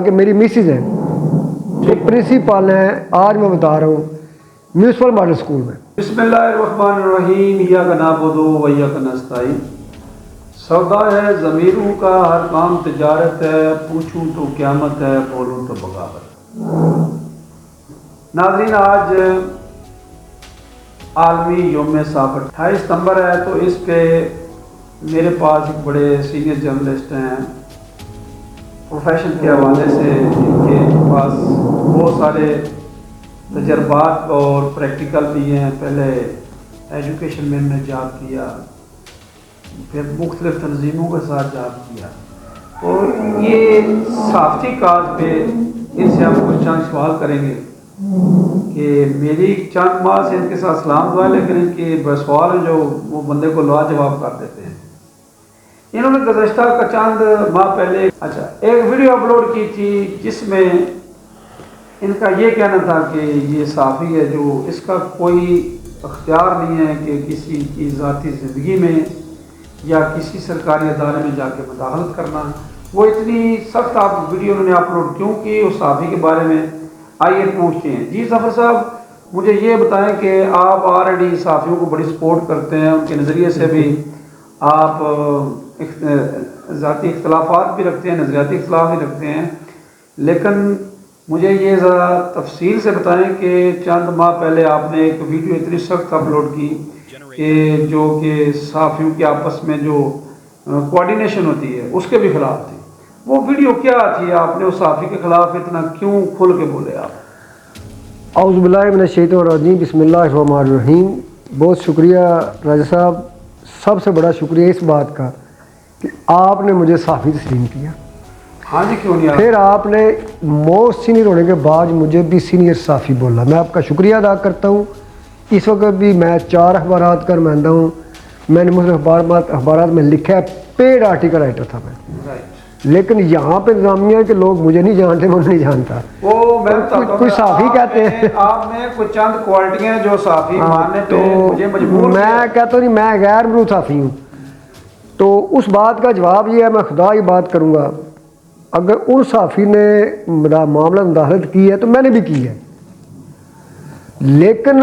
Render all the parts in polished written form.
कि मेरी मिसिज है जो प्रिंसिपल है, आज मैं बता रहा हूँ म्यूनसिपल मॉडल स्कूल में। बिस्मिल्लाहिर्रहमानिर्रहीम, इय्याका नअबुदु व इय्याका नस्तईन। सौदा है ज़मीरों का, हर काम तिजारत है, पूछूं तो क़यामत है, बोलूं तो बगावत। नाज़रीन, आज आलमी यौम साफ़ 28 सितंबर है, तो इस पे मेरे पास एक बड़े सीनियर जर्नलिस्ट हैं। प्रोफेशन के हवाले से इनके पास बहुत सारे तजर्बात और प्रैक्टिकल भी हैं। पहले एजुकेशन में इन्होंने जॉब किया, फिर मुख्तलिफ तंजीमों के साथ जॉब किया, और ये साफ़ी काज पे इनसे हम कुछ चंद सवाल करेंगे कि मेरी चंद माह से इनके साथ सलाम दुआ, लेकिन इनके सवाल जो वो बंदे को लाजवाब कर देते हैं। इन्होंने गुज़श्ता का चंद माह पहले एक वीडियो अपलोड की थी जिसमें इनका ये कहना था कि ये साफ़ी है जो इसका कोई अख्तियार नहीं है कि किसी की ज़ाती ज़िंदगी में या किसी सरकारी अदारे में जाके मुदाखलत करना। वो इतनी सख्त आप वीडियो उन्होंने अपलोड क्यों की उस साफ़ी के बारे में आइए पूछते हैं। जी ज़फ़र साहब, मुझे ये बताएं कि आप ऑलरेडी साफ़ियों को बड़ी सपोर्ट करते हैं, उनके नज़रिए से भी आप ज़ाती इख्तलाफात भी रखते हैं, नज़रियाती इख्तलाफ भी रखते हैं, लेकिन मुझे ये ज़रा तफसील से बताएं कि चंद माह पहले आपने एक वीडियो इतनी सख्त अपलोड की कि जो कि साफ़ियों के आपस में जो कोऑर्डिनेशन होती है उसके भी ख़िलाफ़ थी। वो वीडियो क्या थी? आपने उस साफ़ी के ख़िलाफ़ इतना क्यों खुल के बोले आप? औज़ु बिल्लाहि मिनश शैतानिर रजीम, बिस्मिल्लाहिर्रहमानिर्रहीम। बहुत शुक्रिया राजा साहब, सबसे बड़ा शुक्रिया इस बात का कि आपने मुझे साफ़ी तस्लीम किया। हाँ जी, क्यों नहीं? फिर आपने मोस्ट सीनियर होने के बाद मुझे भी सीनियर साफ़ी बोला, मैं आपका शुक्रिया अदा करता हूँ। इस वक्त भी मैं 4 अखबारात का नुमाइंदा हूँ। मैंने मुख्तलिफ अखबारात में लिखा है, पेड आर्टिकल राइटर था मैं, लेकिन यहाँ पे इंतजामिया के लोग मुझे नहीं जानते, मैं नहीं जानता। वो मैं कोई साफ़ी कहते हैं, आपने कुछ चंद क्वालिटियाँ जो साफ़ी मानने पे मुझे मजबूर मैं कहता नहीं, मैं गैर मरूद साफ़ी हूँ। तो उस बात का जवाब ये है, मैं खुदा ही बात करूँगा, अगर उन साफ़ी ने मामला मुदाखलत की है तो मैंने भी की है, लेकिन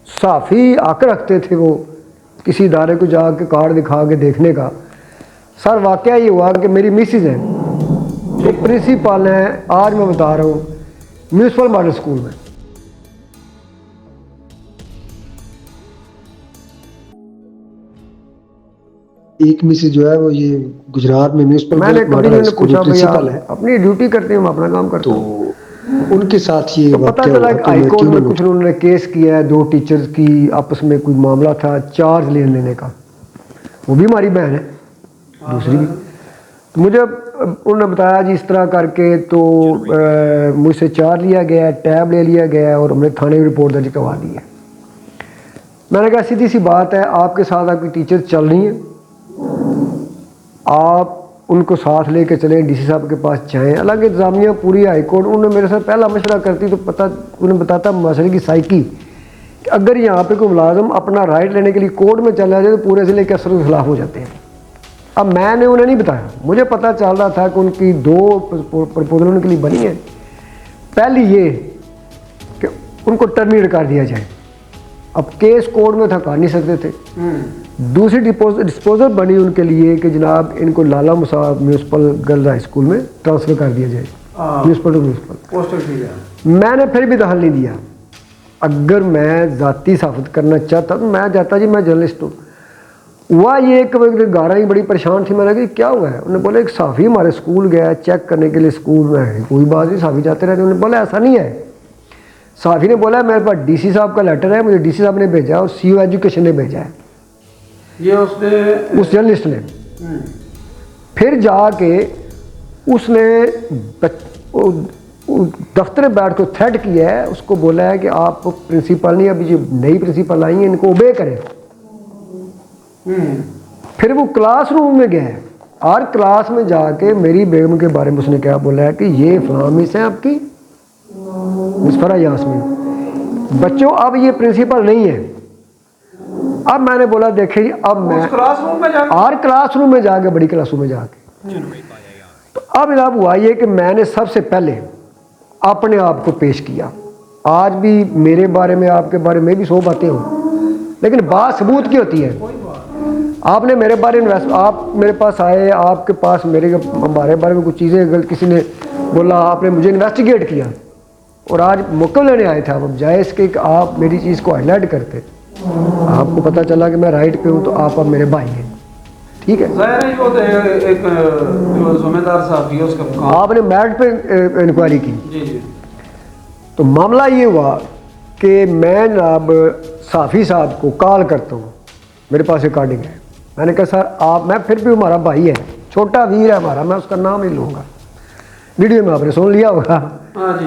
साफ़ी हक रखते थे वो किसी इदारे को जाके कार्ड दिखा के देखने का। सर वाक़या ये हुआ कि मेरी मिसिज है जो प्रिंसिपल है, आज मैं बता रहा हूँ म्यूनसिपल मॉडल स्कूल में। एक मिसिज जो है वो ये गुजरात में म्यूनसिपल मैंने कभी मॉडल पूछा भैया प्रिंसिपल है, अपनी ड्यूटी करते हैं, हम अपना काम करते हैं। तो उनके साथ ये तो पता वाक़या चला हुआ। कि तो हाई मैं कोर्ट क्यों में कुछ उन्होंने केस किया है, 2 टीचर्स की आपस में कोई मामला था, चार्ज लेने का। वो भी हमारी बहन है, दूसरी भी। तो मुझे उन्होंने बताया जी इस तरह करके, तो मुझसे चार्ज लिया गया, टैब ले लिया गया और हमने थाने में रिपोर्ट दर्ज करवा दी है। मैंने कहा सीधी सी बात है, आपके साथ आपकी टीचर चल रही हैं, आप उनको साथ लेके चलें, डीसी साहब के पास जाएं। हालांकि इंतजामिया पूरी हाई कोर्ट, उन्होंने मेरे साथ पहला मशवरा करती तो उन्हें बताता मसले की साइकी कि अगर यहाँ पे कोई मुलाजम अपना राइट लेने के लिए कोर्ट में चला जाए तो पूरे ज़िले के अफसरों के खिलाफ हो जाते हैं। अब मैंने उन्हें नहीं बताया, मुझे पता चल रहा था कि उनकी 2 प्रपोजल उनके लिए बनी है। पहली ये कि उनको टर्मिनेट कर दिया जाए, अब केस कोर्ट में था, कर नहीं सकते थे। दूसरी डिस्पोजल बनी उनके लिए कि जनाब इनको लाला मुसाब म्यूनसिपल गर्ल्स हाई स्कूल में ट्रांसफ़र कर दिया जाए, म्यूनसिपल टू म्यूनसिपल। मैंने फिर भी दखल नहीं दिया। अगर मैं ज़ाती साबित करना चाहता तो मैं जाता जी, मैं जर्नलिस्ट हूँ। हुआ ये एक गारा ही बड़ी परेशान थी, मैंने कहा क्या हुआ है? उन्होंने बोला एक साफ़ी हमारे स्कूल गया चेक करने के लिए, स्कूल में है कोई बात नहीं, साफ़ी जाते रहते। उन्होंने बोला ऐसा नहीं है। साफ़ी ने बोला मेरे पास डीसी साहब का लेटर है, मुझे डीसी साहब ने भेजा और सीओ एजुकेशन ने भेजा है, ये उसने उस जर्नलिस्ट ने। फिर जाके उसने दफ्तर में बैठ कर थ्रेट किया है, उसको बोला है कि आप प्रिंसिपल नहीं, अभी जो नई प्रिंसिपल आई है इनको ओबे करें। फिर वो क्लासरूम में गया है और क्लास में जाके मेरी बेगम के बारे में उसने क्या बोला है कि ये फलां मिस है आपकी मुस्फरा यास्मीन। बच्चों अब ये प्रिंसिपल नहीं है। अब मैंने बोला देखिए अब मैं क्लासरूम में जाके और क्लासरूम में जाके बड़ी क्लासरूम में जाके तो अब जनाब हुआ ये कि मैंने सबसे पहले अपने आप को पेश किया। आज भी मेरे बारे में आपके बारे में भी 100 बातें हों, लेकिन बात सबूत की होती है। आपने मेरे बारे में आप मेरे पास आए, आपके पास हमारे बारे में कुछ चीज़ें अगर किसी ने बोला, आपने मुझे इन्वेस्टिगेट किया और आज मौका लेने आए थे आप, अब जाए इसके कि आप मेरी चीज़ को हाईलाइट करते, आपको पता चला कि मैं राइट पे हूँ, तो आप अब मेरे भाई हैं, ठीक है। ज़ाहिर है वो तो एक जो जिम्मेदार साहब है उसका काम। आपने मैरिट पे इंक्वायरी की। जी जी। तो मामला ये हुआ कि मैं जनाब साफ़ी साहब को कॉल करता हूँ, मेरे पास रिकॉर्डिंग है। मैंने कहा सर आप, मैं फिर भी हमारा भाई है, छोटा वीर है हमारा, मैं उसका नाम नहीं लूँगा, वीडियो में आपने सुन लिया होगा। हाँ जी।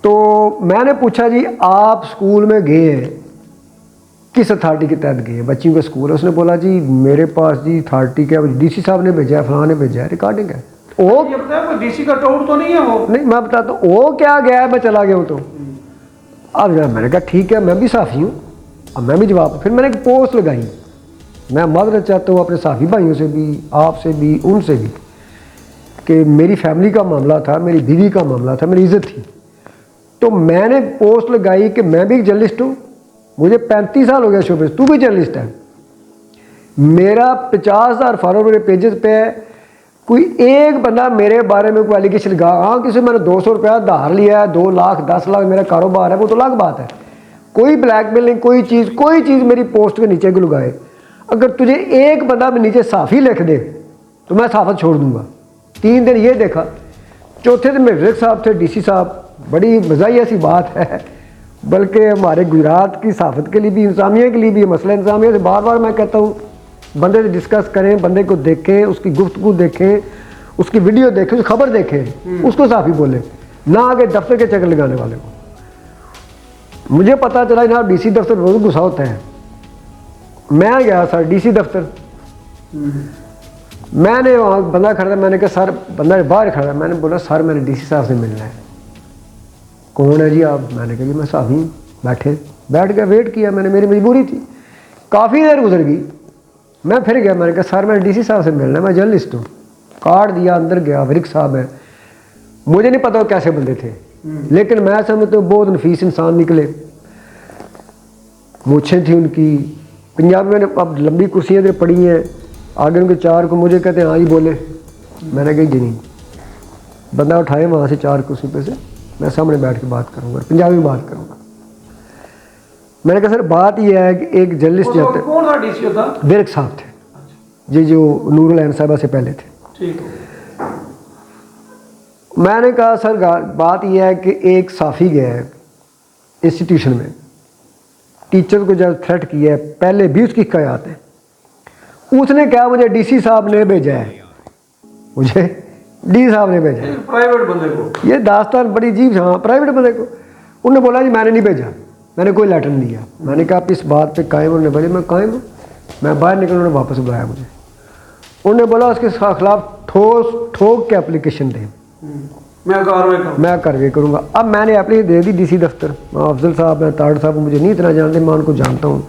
तो मैंने पूछा जी आप स्कूल में गए हैं, किस अथॉरिटी के तहत गए हैं, बच्चियों के स्कूल है? उसने बोला जी मेरे पास जी अथॉरिटी क्या, डीसी साहब ने भेजा है, फलां ने भेजा है, रिकॉर्डिंग है। वो ये बताया कोई डीसी का टोर तो नहीं है वो? नहीं, मैं बताता हूँ वो क्या गया है, मैं चला गया हूँ। तो अब मैंने कहा ठीक है, मैं भी साफ़ी हूँ, अब मैं भी जवाब, फिर मैंने एक पोस्ट लगाई, मैं मदद चाहता हूँ अपने साफ़ी भाइयों से भी, आपसे भी, उनसे भी, कि मेरी फैमिली का मामला था, मेरी बीवी का मामला था, मेरी इज़्ज़त थी। तो मैंने पोस्ट लगाई कि मैं भी एक जर्नलिस्ट हूँ, मुझे 35 साल हो गया शोबे, तू भी जर्नलिस्ट है। मेरा 50,000 फॉलोअर मेरे पेजेस पे है, कोई एक बंदा मेरे बारे में कोई एलिगेशन लगा, हाँ किसी मैंने 200 रुपया धार लिया है, 2 लाख 10 लाख मेरा कारोबार है, वो तो अलग बात है। कोई ब्लैकमेलिंग, कोई चीज़ मेरी पोस्ट के नीचे को लगाए, अगर तुझे एक बंदा में नीचे साफ़ी लिख दे तो मैं साफ़त छोड़ दूंगा। 3 दिन ये देखा, चौथे दिन मेरे साहब थे, डीसी साहब, बड़ी मज़ाही ऐसी बात है, बल्कि हमारे गुजरात की साफ़त के लिए भी, इंतज़ामिया के लिए भी, मसला इंतज़ामिया से बार बार मैं कहता हूँ बंदे से डिस्कस करें, बंदे को देखें, उसकी गुफ्तगू देखें, उसकी वीडियो देखें, उसकी खबर देखें, उसको साफ़ी बोले, ना आगे दफ्तर के चक्कर लगाने वाले को। मुझे पता चला ना डीसी दफ्तर रोज़ गुस्सा होता है। मैं गया सर डीसी दफ्तर, मैंने वहाँ बंदा खड़ा था, मैंने कहा सर, बंदा बाहर खड़ा था, मैंने बोला सर मैंने डीसी साहब से मिलना है। कौन है जी आप? मैंने कहा जी मैं साफ़ी हूँ। बैठ गया, वेट किया मैंने, मेरी मजबूरी थी। काफ़ी देर गुजर गई, मैं फिर गया, मैंने कहा सर मैंने डीसी साहब से मिलना है, मैं जर्नलिस्ट हूँ। कार्ड दिया, अंदर गया, वरिक साहब है, मुझे नहीं पता वो कैसे बंदे थे, लेकिन मैं समझता हूँ बहुत नफीस इंसान निकले। मूछें थी उनकी, पंजाबी में अब लंबी कुर्सियाँ जो पड़ी हैं, आगे उनके 4 को, मुझे कहते हैं हाँ जी बोले। मैंने कहा जी नहीं, बंदा उठाए वहाँ से 4 कुर्सी पे से, मैं सामने बैठ के बात करूँगा, पंजाबी में बात करूँगा। मैंने कहा सर बात यह है कि एक जर्नलिस्ट जाते, कौन सा डीसी होता? विरक साहब थे जी, जो नूरुल ऐन साहबा से पहले थे। ठीक है। मैंने कहा सर बात यह है कि एक साफ़ी गया है इंस्टीट्यूशन में, टीचर को जब थ्रेट किया है, पहले भी उसकी शिकायत है, उसने क्या मुझे डीसी साहब ने भेजा है, मुझे डी साहब ने भेजा है, प्राइवेट बंदे को। ये दास्तान बड़ी अजीब। हाँ प्राइवेट बंदे को, उन्होंने बोला जी मैंने नहीं भेजा, मैंने कोई लेटर नहीं दिया। मैंने कहा आप इस बात पे कायम? उन्होंने बोले मैं कायम हूँ। मैं बाहर निकल, उन्होंने वापस बुलाया मुझे, उन्होंने बोला उसके खिलाफ ठोक के एप्लीकेशन दें, मैं कार्रवाई करूँगा। अब मैंने एप्लीकेशन दे दी डीसी दफ्तर, अफजल साहब हैं, ताड़ साहब, मुझे नहीं इतना जानते, मैं उनको जानता हूँ,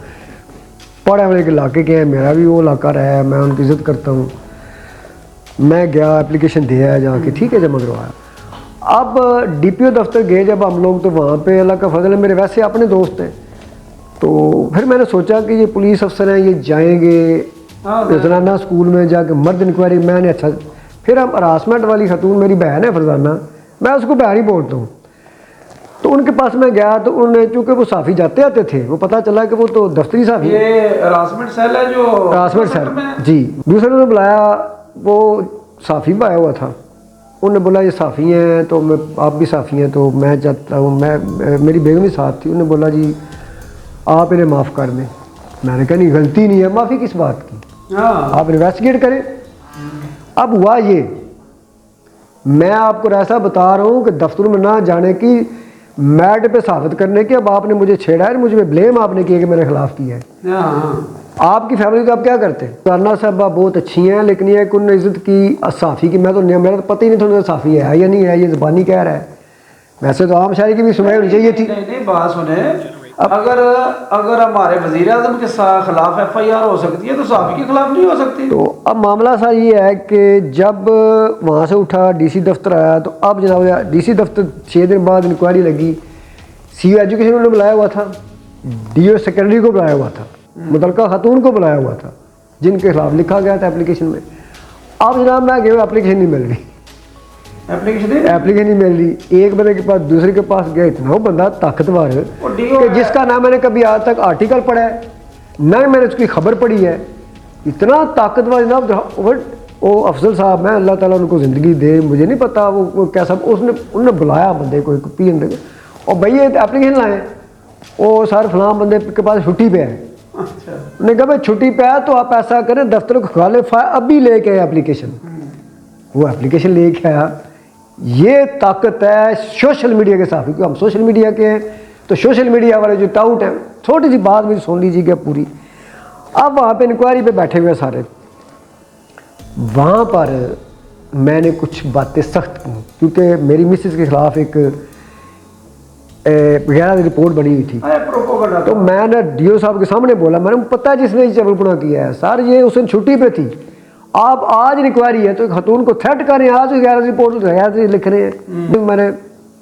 पढ़े वाले के इलाके के हैं, मेरा भी वो इलाका रहा है, मैं उनकी इज़्ज़त करता हूँ। मैं गया, एप्लीकेशन दिया है जाके, ठीक है, जमा करवाया। अब डीपीओ दफ्तर गए जब हम लोग, तो वहाँ पे अल्लाह का फजल है, मेरे वैसे अपने दोस्त हैं, तो फिर मैंने सोचा कि ये पुलिस अफसर हैं, ये जाएंगे जनाना स्कूल में जाके मर्द इंक्वायरी। मैंने अच्छा, फिर हम हरासमेंट वाली खतून, मेरी बहन है फरजाना, मैं उसको बहन ही बोलता हूँ, तो उनके पास मैं गया, तो उन्होंने, चूँकि वो साफ़ी जाते आते थे, वो पता चला कि वो तो दफ्तरी साफ़ी, ये हरासमेंट सेल है जो हरासमेंट सेल जी। दूसरे ने बुलाया, वो साफ़ी भी आया हुआ था, उन्होंने बोला ये साफ़ी हैं, तो मैं, आप भी साफ़ी हैं, तो मैं चाहता हूँ, मैं, मेरी बेगम भी साथ थी, उन्होंने बोला जी आप इन्हें माफ़ कर दें। मैंने कहा नहीं, गलती नहीं है, माफ़ी किस बात की, आप इन्वेस्टिगेट करें। अब हुआ ये, मैं आपको ऐसा बता रहा हूँ कि दफ्तरों में ना जाने की, मैट पे साबित करने की। अब आपने मुझे छेड़ा है, मुझे ब्लेम आपने किया कि मेरे खिलाफ किया है। आपकी फैमिली को आप क्या करते हैं? राना साहबा बहुत अच्छी हैं, लेकिन ये उन्होंने इज़्ज़त की साफ़ी की, मैं तो मेरा तो पता ही नहीं था साफ़ी है या नहीं है, ये ज़बानी कह रहा है। वैसे तो आम शायरी की भी सुनाई होनी चाहिए थी। नहीं बात सुने, अगर अगर हमारे वजीर आजम के खिलाफ FIR हो सकती है तो सहाफ़ी के खिलाफ नहीं हो सकती? तो अब मामला सर ये है कि जब वहाँ से उठा DC दफ्तर आया, तो अब जनाब DC दफ्तर 6 दिन बाद इंक्वायरी लगी, CO एजुकेशन उन्होंने बुलाया हुआ था, DO सेक्रेटरी को बुलाया हुआ था, मुतलका खातून को बुलाया हुआ था, जिनके खिलाफ लिखा गया था एप्लीकेशन में। अब जनाब मैं गया, एप्लीकेशन नहीं मिल रही, एप्लीकेशन नहीं मिल रही। एक बंदे के पास दूसरे के पास गया, इतना वो बंदा ताकतवर कि जिसका ना मैंने कभी आज तक आर्टिकल पढ़ा है, ना ही मैंने उसकी खबर पढ़ी है, इतना ताकतवर जनाब। वो अफजल साहब हैं, अल्लाह ताला उनको ज़िंदगी दे, मुझे नहीं पता वो कैसा, उन्होंने बुलाया बंदे को, PN को, और भाई ये एप्लीकेशन लाए, वो सर फलां बंदे के पास छुट्टी पे है। अच्छा। उन्होंने कहा भाई छुट्टी पे है तो आप ऐसा करें, दफ्तर को खाले अभी लेके आए एप्लीकेशन। वो एप्लीकेशन लेके आया। ये ताकत है सोशल मीडिया के साथ, क्योंकि हम सोशल मीडिया के हैं, तो सोशल मीडिया वाले जो टाउट हैं, छोटी सी बात भी सुन लीजिएगा पूरी। अब वहाँ पे इंक्वायरी पे बैठे हुए सारे, वहाँ पर मैंने कुछ बातें सख्त की, क्योंकि मेरी मिसेस के खिलाफ एक गैर रिपोर्ट बनी हुई थी। तो मैंने DO साहब के सामने बोला, मैंने पता है जिसने ये चबलपुना किया है सर, ये उस दिन छुट्टी पे थी, आप आज इंक्वायरी है तो खातून को थ्रेट कर रहे हैं, आज गैर रिपोर्ट गैर लिख रहे हैं। मैंने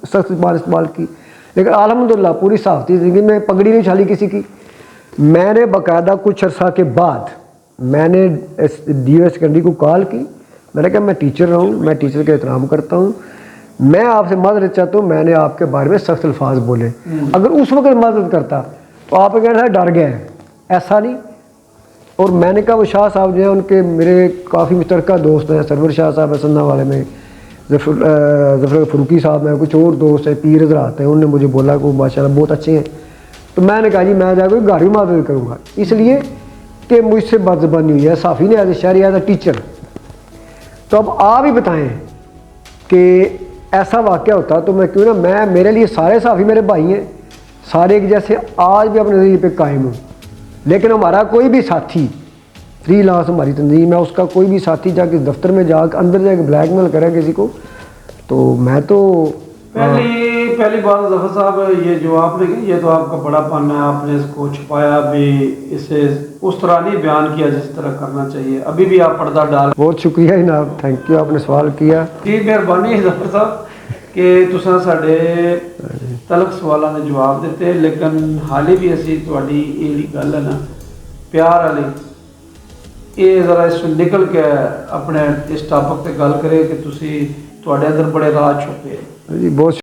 सख्त बात इस्तेमाल की, लेकिन अल्हम्दुलिल्लाह पूरी साफ़ी ज़िंदगी में पगड़ी नहीं उछाली किसी की। मैंने बाकायदा कुछ अर्सा के बाद मैंने DO सेकेंडरी को कॉल की, मैंने कहा मैं टीचर रहूँ, मैं टीचर का एहतराम करता हूँ, मैं आपसे मदद चाहता हूँ, मैंने आपके बारे में सख्त अल्फाज बोले, अगर उस वक्त मदद करता तो आप कहना डर गए, ऐसा नहीं। और मैंने कहा वो शाह साहब जो हैं, उनके मेरे काफ़ी मुश्तरका दोस्त हैं, सरवर शाह साहब है सन्ना वाले में, जफर फरूकी साहब हैं, कुछ और दोस्त हैं, पीर हज़रात हैं, उन्होंने मुझे बोला कि वो माशाल्लाह बहुत अच्छे हैं। तो मैंने कहा जी मैं जाकर घर भी मदद करूँगा, इसलिए कि मुझसे बदज़बानी हुई है साफ़ी ने एज ए शहरी एज ए टीचर। तो अब आप ही बताएँ कि ऐसा वाक़या होता तो मैं क्यों ना, मैं मेरे लिए सारे साफ़ी मेरे भाई हैं, सारे एक जैसे आज भी अपने नज़रिए पे कायम हूँ। लेकिन हमारा कोई भी साथी फ्रीलांस हमारी तंजीम है, उसका कोई भी साथी जाके दफ्तर में जाकर अंदर जाके ब्लैकमेल करे किसी को, तो मैं तो पहली बात जफर साहब, ये जो आपने की, ये तो आपका बड़ापन है, आपने इसको छुपाया भी, इसे उस तरह नहीं बयान किया जिस तरह करना चाहिए, अभी भी आप पर्दा डाल। बहुत शुक्रिया जनाब, थैंक यू, आपने सवाल किया जी। मेहरबानी जफर साहब कि तुसां साडे तलक सवालों के जवाब दिते, लेकिन हाली भी असी तुहाडी ये गल है ना प्यार वाली, ये ज़रा इस निकल के अपने इस टॉपिक पे गल करें कि तुसी तुहाडे अंदर बड़े राज छुपे। जी बहुत